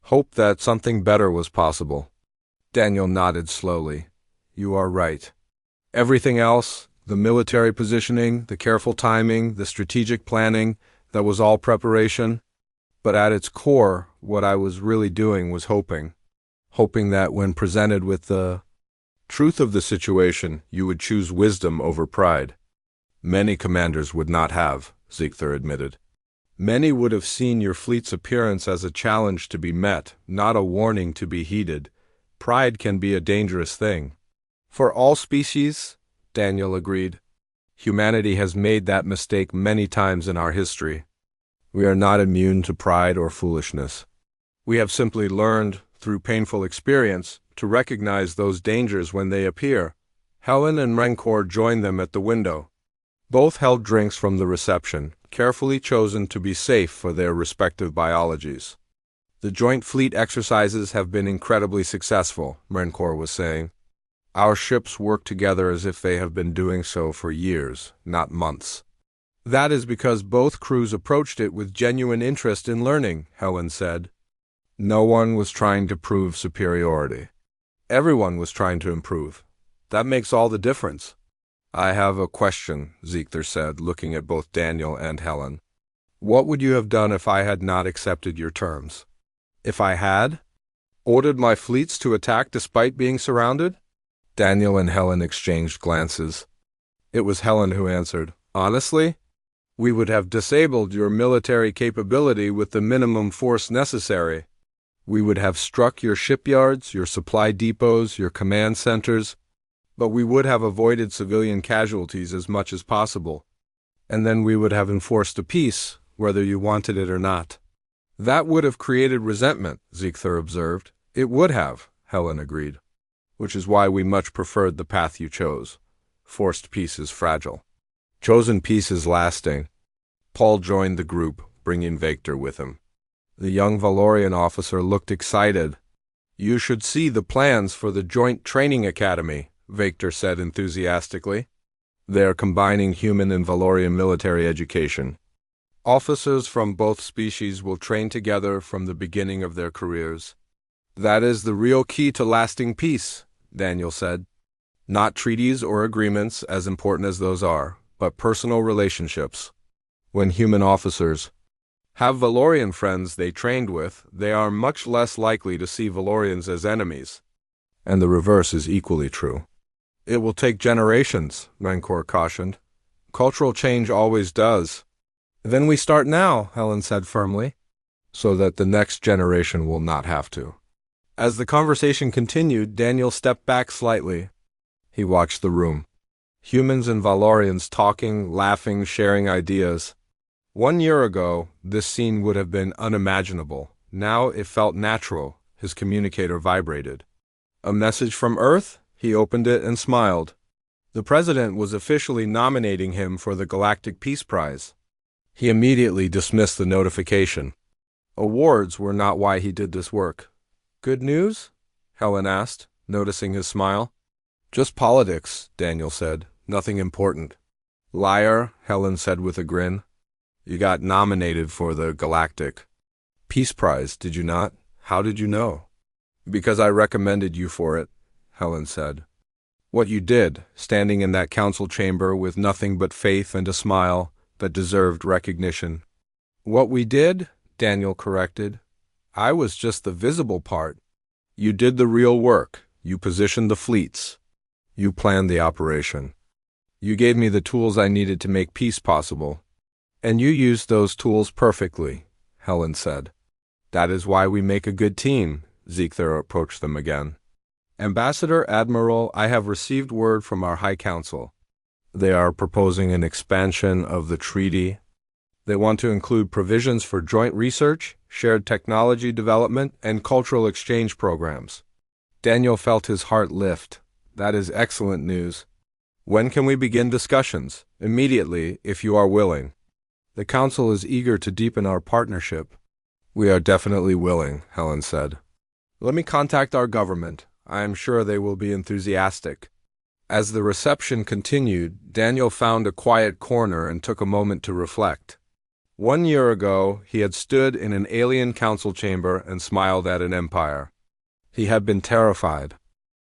Hope that something better was possible. Daniel nodded slowly. You are right. Everything else, the military positioning, the careful timing, the strategic planning, that was all preparation. But at its core, what I was really doing was hoping. Hoping that when presented with the truth of the situation, you would choose wisdom over pride. Many commanders would not have, Ziegther admitted. Many would have seen your fleet's appearance as a challenge to be met, not a warning to be heeded. Pride can be a dangerous thing. For all species, Daniel agreed. Humanity has made that mistake many times in our history. We are not immune to pride or foolishness. We have simply learned, through painful experience, to recognize those dangers when they appear. Helen and Rencor joined them at the window. Both held drinks from the reception, carefully chosen to be safe for their respective biologies. The joint fleet exercises have been incredibly successful, Rencor was saying. Our ships work together as if they have been doing so for years, not months. That is because both crews approached it with genuine interest in learning, Helen said. No one was trying to prove superiority. Everyone was trying to improve. That makes all the difference. I have a question, Ziegther said, looking at both Daniel and Helen. What would you have done if I had not accepted your terms? If I had? Ordered my fleets to attack despite being surrounded? Daniel and Helen exchanged glances. It was Helen who answered, Honestly? We would have disabled your military capability with the minimum force necessary. We would have struck your shipyards, your supply depots, your command centers, but we would have avoided civilian casualties as much as possible. And then we would have enforced a peace, whether you wanted it or not. That would have created resentment, Ziegther observed. It would have, Helen agreed. Which is why we much preferred the path you chose. Forced peace is fragile. Chosen peace is lasting. Paul joined the group, bringing Victor with him. The young Valorian officer looked excited. You should see the plans for the Joint Training Academy, Victor said enthusiastically. They are combining human and Valorian military education. Officers from both species will train together from the beginning of their careers. That is the real key to lasting peace, Daniel said. Not treaties or agreements, as important as those are, but personal relationships. When human officers have Valorian friends they trained with, they are much less likely to see Valorians as enemies. And the reverse is equally true. It will take generations, Rancor cautioned. Cultural change always does. Then we start now, Helen said firmly, so that the next generation will not have to. As the conversation continued, Daniel stepped back slightly. He watched the room. Humans and Valorians talking, laughing, sharing ideas. 1 year ago, this scene would have been unimaginable. Now it felt natural. His communicator vibrated. A message from Earth? He opened it and smiled. The president was officially nominating him for the Galactic Peace Prize. He immediately dismissed the notification. Awards were not why he did this work. Good news? Helen asked, noticing his smile. Just politics, Daniel said. Nothing important. Liar, Helen said with a grin. You got nominated for the Galactic Peace Prize, did you not? How did you know? Because I recommended you for it, Helen said. What you did, standing in that council chamber with nothing but faith and a smile that deserved recognition. What we did, Daniel corrected. I was just the visible part. You did the real work. You positioned the fleets. You planned the operation. You gave me the tools I needed to make peace possible. And you used those tools perfectly, Helen said. That is why we make a good team, Ziegler approached them again. Ambassador Admiral, I have received word from our High Council. They are proposing an expansion of the treaty. They want to include provisions for joint research, shared technology development, and cultural exchange programs. Daniel felt his heart lift. That is excellent news. When can we begin discussions? Immediately, if you are willing. The Council is eager to deepen our partnership. We are definitely willing, Helen said. Let me contact our government. I am sure they will be enthusiastic. As the reception continued, Daniel found a quiet corner and took a moment to reflect. 1 year ago, he had stood in an alien council chamber and smiled at an empire. He had been terrified.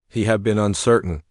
He had been uncertain.